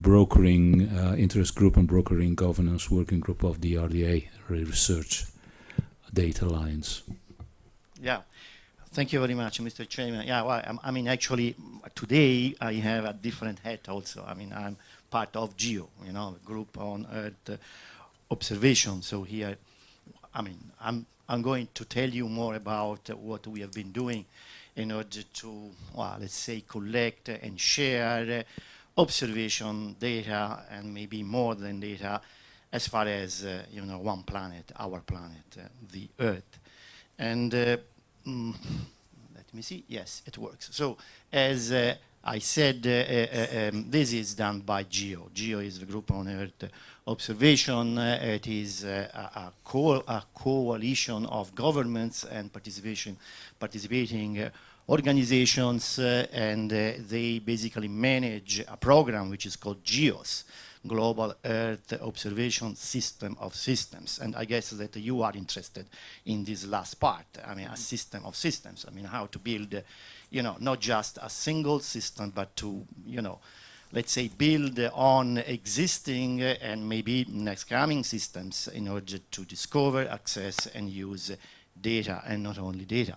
brokering interest group and brokering governance working group of the RDA Research Data Alliance. Yeah. Thank you very much, Mr. Chairman. Yeah, well, I mean, actually, today I have a different hat also. I mean, I'm part of GEO, you know, Group on Earth Observation. So here, I mean, I'm going to tell you more about what we have been doing in order to, well, let's say, collect and share observation data, and maybe more than data, as far as, you know, one planet, our planet, the Earth. And let me see. Yes, it works. So as I said, this is done by GEO. GEO is the Group on Earth Observation. It is a coalition of governments and participating organizations, and they basically manage a program which is called GEOS, Global Earth Observation System of Systems. And I guess that you are interested in this last part. I mean, a system of systems. I mean, how to build, you know, not just a single system, but to, you know, let's say, build on existing and maybe next coming systems in order to discover, access, and use data, and not only data.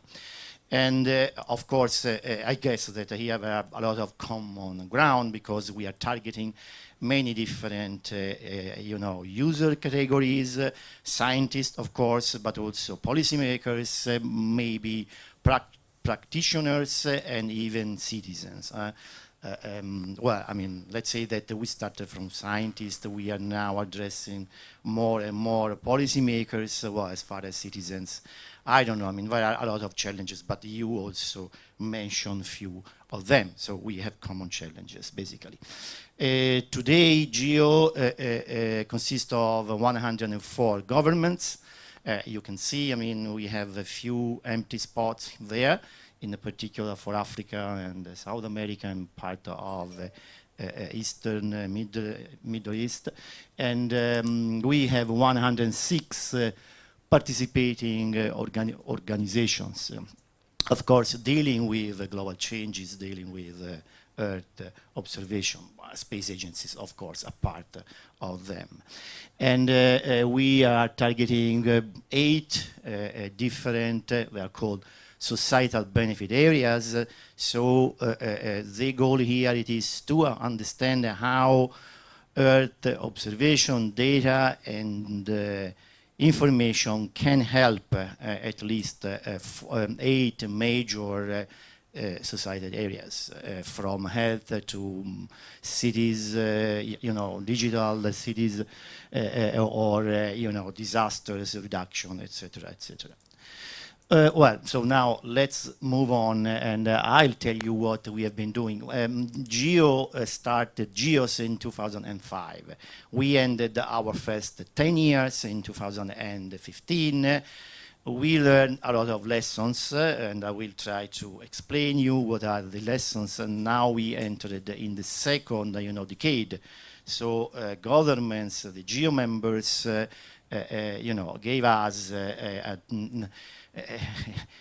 And of course, I guess that we have a lot of common ground, because we are targeting many different, you know, user categories, scientists, of course, but also policymakers, maybe practitioners, and even citizens. Well, I mean, let's say that we started from scientists. We are now addressing more and more policymakers. Well, as far as citizens, I don't know. I mean, there are a lot of challenges, but you also mentioned a few of them. So we have common challenges, basically. Today, GEO consists of 104 governments. You can see, I mean, we have a few empty spots there, in particular for Africa and South America and part of Eastern, Middle East. And we have 106 participating organizations. Of course, dealing with global changes, dealing with Earth observation. Space agencies, of course, are part of them. And we are targeting 8 different, they are called societal benefit areas. So the goal here, it is to understand how Earth observation data and information can help at least 8 major societal areas, from health to cities, you know, digital cities, or you know, disasters reduction, etc., etc. Well, so now let's move on, and I'll tell you what we have been doing. GEO started GEOS in 2005. We ended our first 10 years in 2015. We learned a lot of lessons, and I will try to explain you what are the lessons. And now we entered in the second, you know, decade. So governments, the GEO members, you know, gave us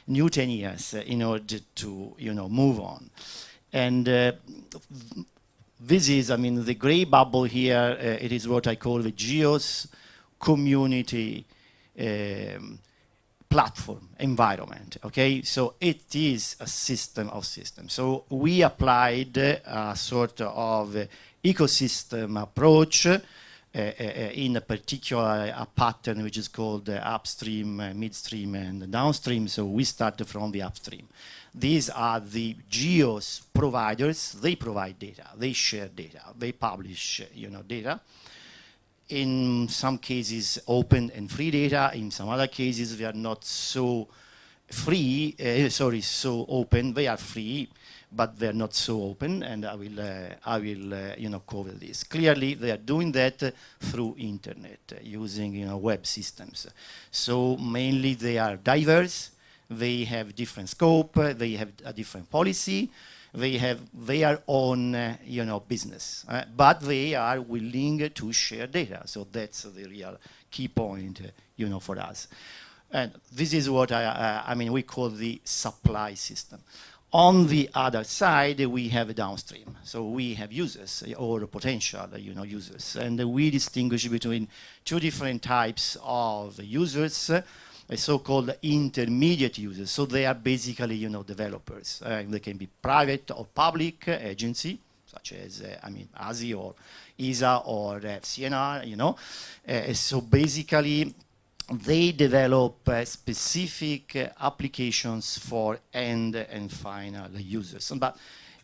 new 10 years in order to, you know, move on. And this is, I mean, the gray bubble here, it is what I call the GEOS community platform environment, okay? So it is a system of systems. So we applied a sort of ecosystem approach, in a particular a pattern which is called upstream, midstream, and downstream. So we started from the upstream. These are the GEOS providers. They provide data, they share data, they publish, you know, data. In some cases, open and free data. In some other cases, they are not so free. So open. They are free, but they're not so open. And I will, you know, cover this. Clearly, they are doing that through internet, using, you know, web systems. So mainly, they are diverse. They have different scope. They have a different policy. They have their own, you know, business, but they are willing to share data. So that's the real key point, you know, for us. And this is what I mean, we call the supply system. On the other side, we have a downstream. So we have users or potential, users, and we distinguish between two different types of users, so-called intermediate users. So they are basically, developers. They can be private or public agency, such as, ASI or ESA or CNR, so basically, they develop specific applications for end and final users. But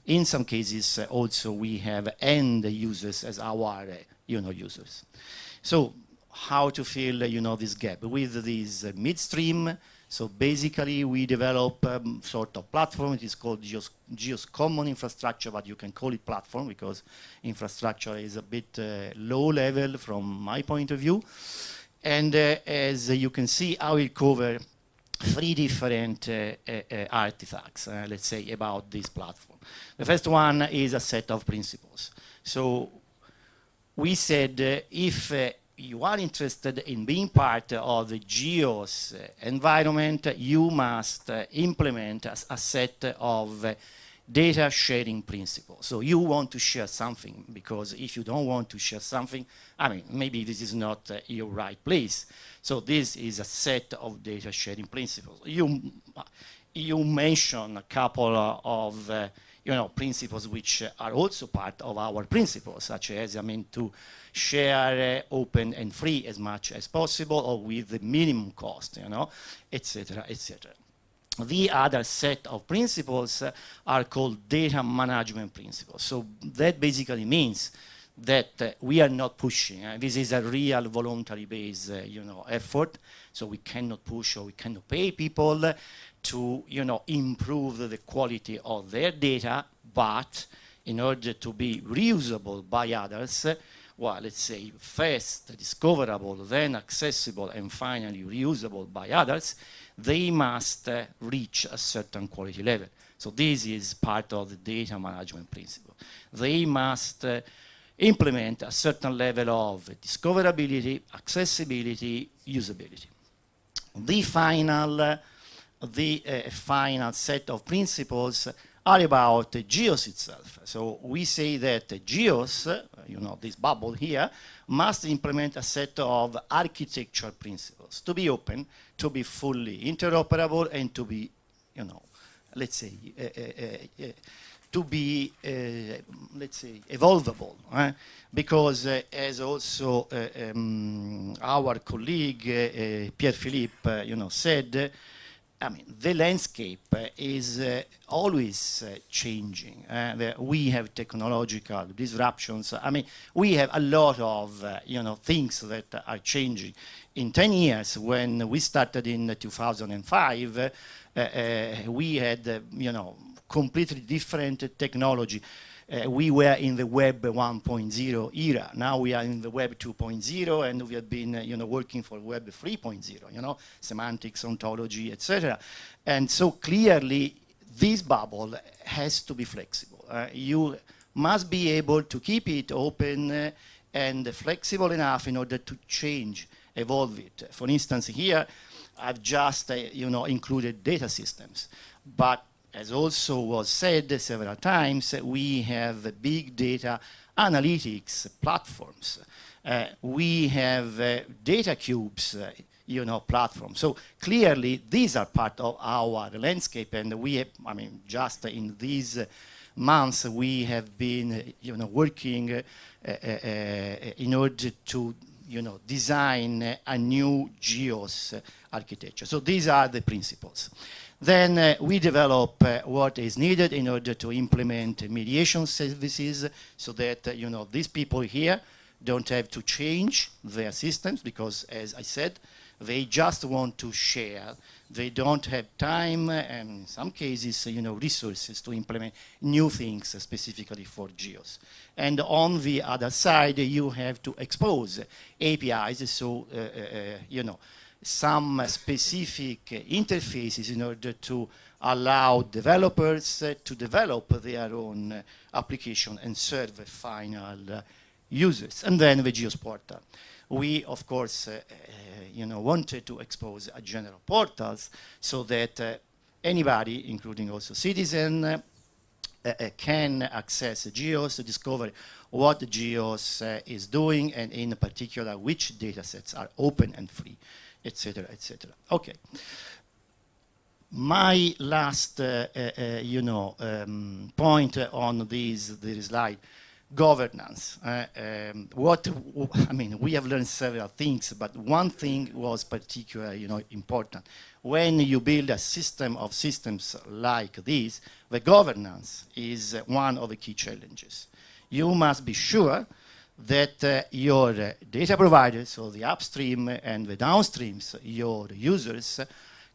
in some cases, also we have end users as our, users. So how to fill, this gap with this midstream? So basically, we develop sort of platform. It is called Geo's common infrastructure, but you can call it platform because infrastructure is a bit low level from my point of view. And as you can see, I will cover 3 different artifacts, let's say, about this platform. The first one is a set of principles. So we said if you are interested in being part of the GEOS environment, you must implement a set of data sharing principles. So you want to share something, because if you don't want to share something, maybe this is not your right place. So this is a set of data sharing principles. You mention a couple of principles which are also part of our principles, such as to share open and free as much as possible, or with the minimum cost, etc., etc. The other set of principles are called data management principles. So that basically means that we are not pushing. This is a real voluntary based, effort. So we cannot push or we cannot pay people to, improve the quality of their data, but in order to be reusable by others, well, let's say first discoverable, then accessible, and finally reusable by others, they must reach a certain quality level. So this is part of the data management principle. They must implement a certain level of discoverability, accessibility, usability. The final set of principles are about GEOS itself. So we say that GEOS, this bubble here, must implement a set of architecture principles to be open, to be fully interoperable, and to be, let's say, to be, let's say, evolvable. Because as also our colleague Pierre-Philippe, said, the landscape is always changing. We have technological disruptions. We have a lot of things that are changing. In 10 years, when we started in 2005, we had completely different technology. We were in the Web 1.0 era. Now we are in the Web 2.0, and we have been, working for Web 3.0. Semantics, ontology, etc. And so clearly, this bubble has to be flexible. You must be able to keep it open and flexible enough in order to change, evolve it. For instance, here I've just, included data systems, but as also was said several times, we have big data analytics platforms. We have data cubes, platforms. So clearly, these are part of our landscape, and we have, just in these months, we have been, working in order to, design a new GEOS architecture. So these are the principles. Then we develop what is needed in order to implement mediation services, so that these people here don't have to change their systems, because, as I said, they just want to share. They don't have time, and in some cases, resources to implement new things specifically for GEOS. And on the other side, you have to expose APIs, so some specific interfaces in order to allow developers to develop their own application and serve final users. And then the GEOS portal. We, of course, wanted to expose a general portals so that anybody, including also citizen, can access GEOS to discover what GEOS is doing, and in particular which data sets are open and free, etc., etc. Okay. My last, point on this slide, governance. We have learned several things, but one thing was particularly, important. When you build a system of systems like this, the governance is one of the key challenges. You must be sure that your data providers, so the upstream and the downstreams, your users,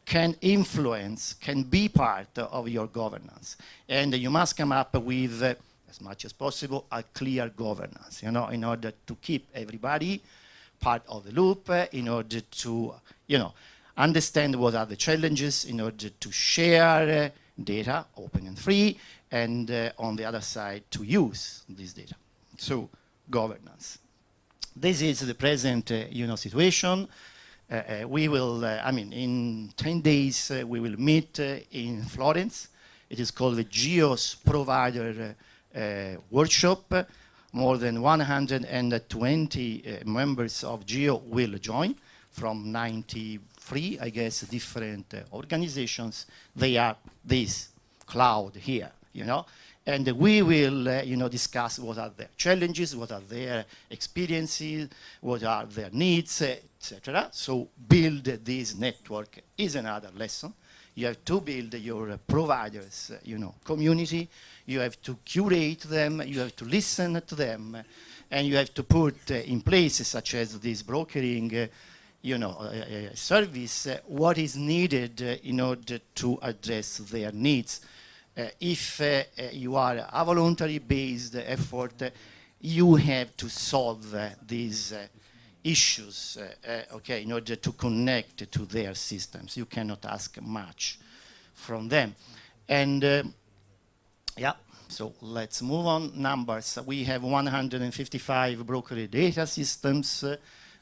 can influence, can be part of your governance. And you must come up with, as much as possible, a clear governance, in order to keep everybody part of the loop, in order to, understand what are the challenges, in order to share data, open and free, and on the other side, to use this data. So, governance. This is the present, situation. We will, in 10 days, we will meet in Florence. It is called the GEOS Provider Workshop. More than 120 members of GEO will join from 93, I guess, different organizations. They are this cloud here, and we will, discuss what are their challenges, what are their experiences, what are their needs, etc. So build this network is another lesson. You have to build your providers, community. You have to curate them. You have to listen to them, and you have to put in place, such as this brokering, service, what is needed in order to address their needs. If you are a voluntary-based effort, you have to solve these issues, in order to connect to their systems. You cannot ask much from them. And so let's move on. Numbers. We have 155 broker data systems.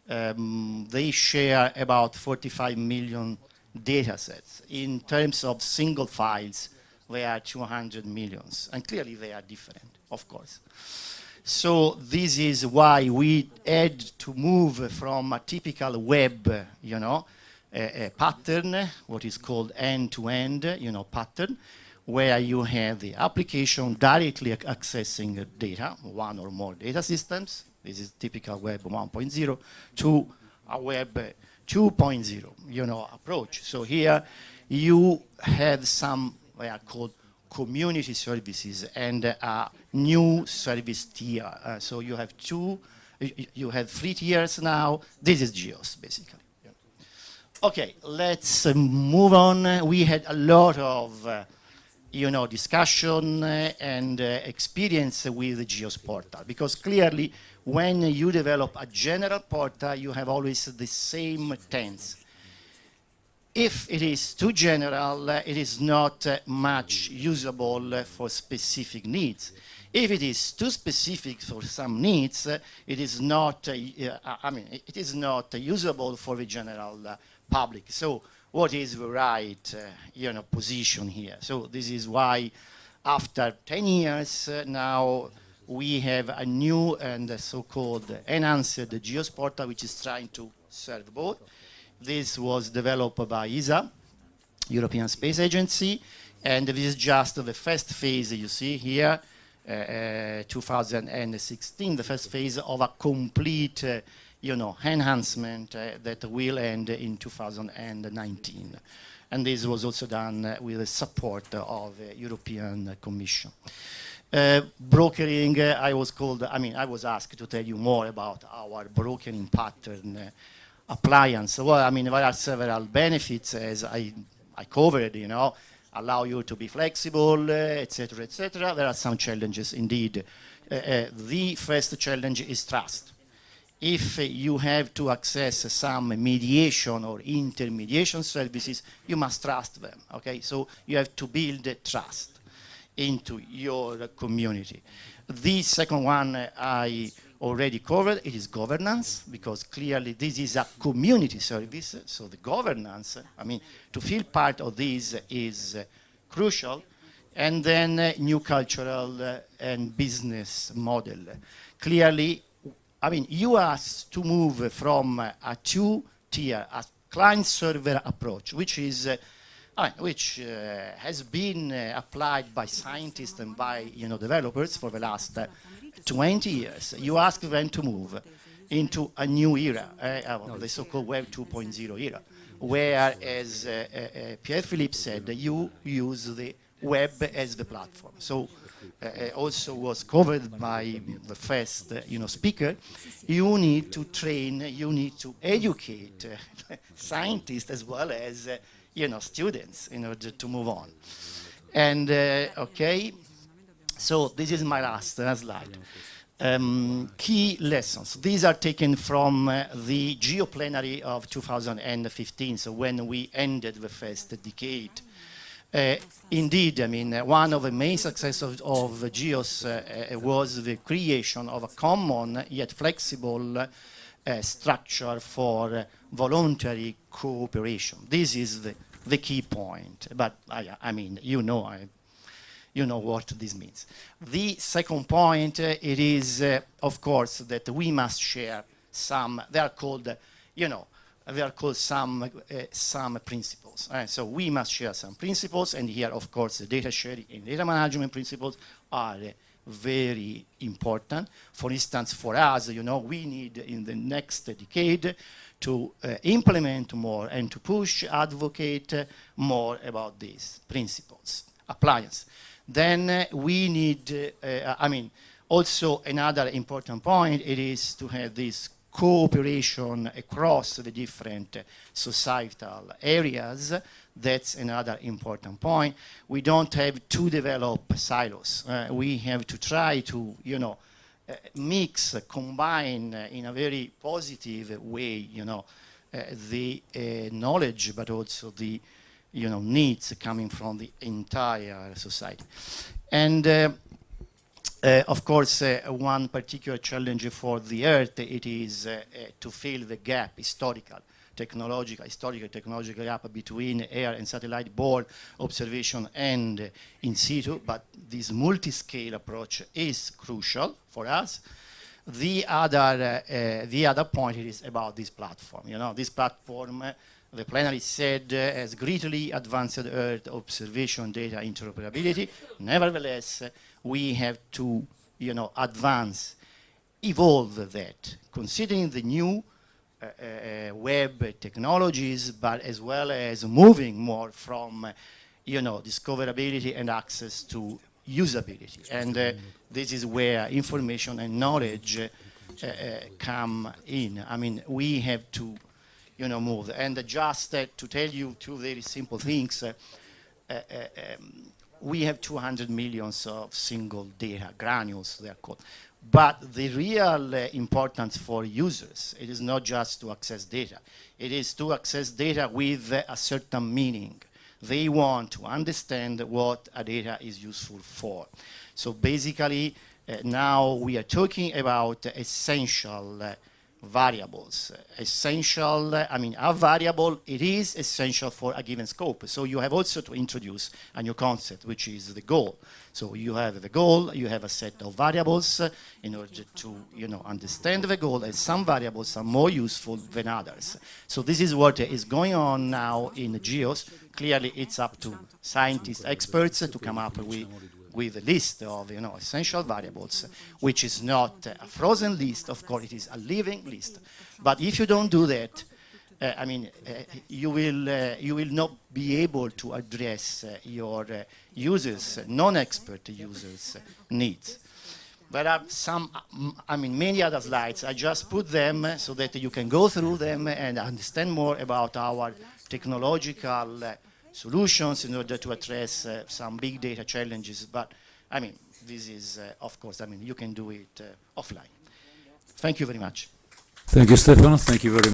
They share about 45 million data sets. In terms of single files, they are 200 millions. And clearly they are different, of course. So this is why we had to move from a typical web, a pattern, what is called end-to-end, pattern, where you have the application directly accessing data, one or more data systems. This is typical web 1.0 to a web 2.0, approach. So here you have some, they are called community services and a new service tier. So you have you have 3 tiers now. This is GEOS, basically. Okay, let's move on. We had a lot of, discussion and experience with the GEOS portal, because clearly when you develop a general portal, you have always the same tenets. If it is too general, it is not much usable for specific needs. If it is too specific for some needs, it is not, it is not usable for the general public. So what is the right, position here? So this is why after 10 years now, we have a new and so-called enhanced GEOS portal, which is trying to serve both. This was developed by ESA, European Space Agency, and this is just the first phase you see here, 2016, the first phase of a complete, enhancement that will end in 2019. And this was also done with the support of the European Commission. Brokering, I was asked to tell you more about our brokering pattern appliance. Well, there are several benefits, as I covered, allow you to be flexible, etc., etc. There are some challenges indeed. The first challenge is trust. If you have to access some mediation or intermediation services, you must trust them, okay? So you have to build trust into your community. The second one I already covered. It is governance, because clearly this is a community service. So the governance, I mean, to feel part of this is crucial. And then new cultural and business model. Clearly, I mean, you asked to move from a two-tier, a client-server approach, which is has been applied by scientists and by developers for the last 20 years. You ask them to move into a new era, the so-called Web 2.0 era, where, as Pierre-Philippe said, you use the web as the platform. So also was covered by the first speaker. You need to train, you need to educate scientists as well as students in order to move on. And okay, so this is my last slide. Key lessons. These are taken from the Geoplenary of 2015, so when we ended the first decade. Indeed, I mean, one of the main successes of GEOS was the creation of a common yet flexible structure for voluntary cooperation. This is the key point. But I mean, you know what this means. The second point, it is, of course, that we must share some. They are called, some principles. So we must share some principles, and here, of course, the data sharing and data management principles are very important. For instance, for us, we need in the next decade to implement more and to push, advocate more about these principles, appliance. Then we need, also another important point, it is to have this cooperation across the different societal areas. That's another important point. We don't have to develop silos. We have to try to, mix, combine in a very positive way, the knowledge, but also the, needs coming from the entire society. And of course, one particular challenge for the Earth, it is to fill the gap, historical technological gap between air and satellite-borne observation and in situ, but this multi-scale approach is crucial for us. The other point is about this platform. This platform, the plenary said, has greatly advanced Earth observation data interoperability. Nevertheless, we have to, advance, evolve that, considering the new web technologies, but as well as moving more from, discoverability and access to usability. And this is where information and knowledge come in. I mean, we have to, move. And just to tell you two very simple things, we have 200 million of single data granules, they're called. But the real importance for users, it is not just to access data. It is to access data with a certain meaning. They want to understand what a data is useful for. So basically, now we are talking about essential variables. Essential, a variable, it is essential for a given scope. So you have also to introduce a new concept, which is the goal. So you have the goal, you have a set of variables in order to, understand the goal, and some variables are more useful than others. So this is what is going on now in GEOS. Clearly, it's up to scientists, experts to come up with a list of essential variables, which is not a frozen list. Of course, it is a living list. But if you don't do that, you will not be able to address your users, non-expert users' needs. There are some, many other slides. I just put them so that you can go through them and understand more about our technological solutions in order to address some big data challenges. But, this is, of course, you can do it offline. Thank you very much. Thank you, Stefano. Thank you very much.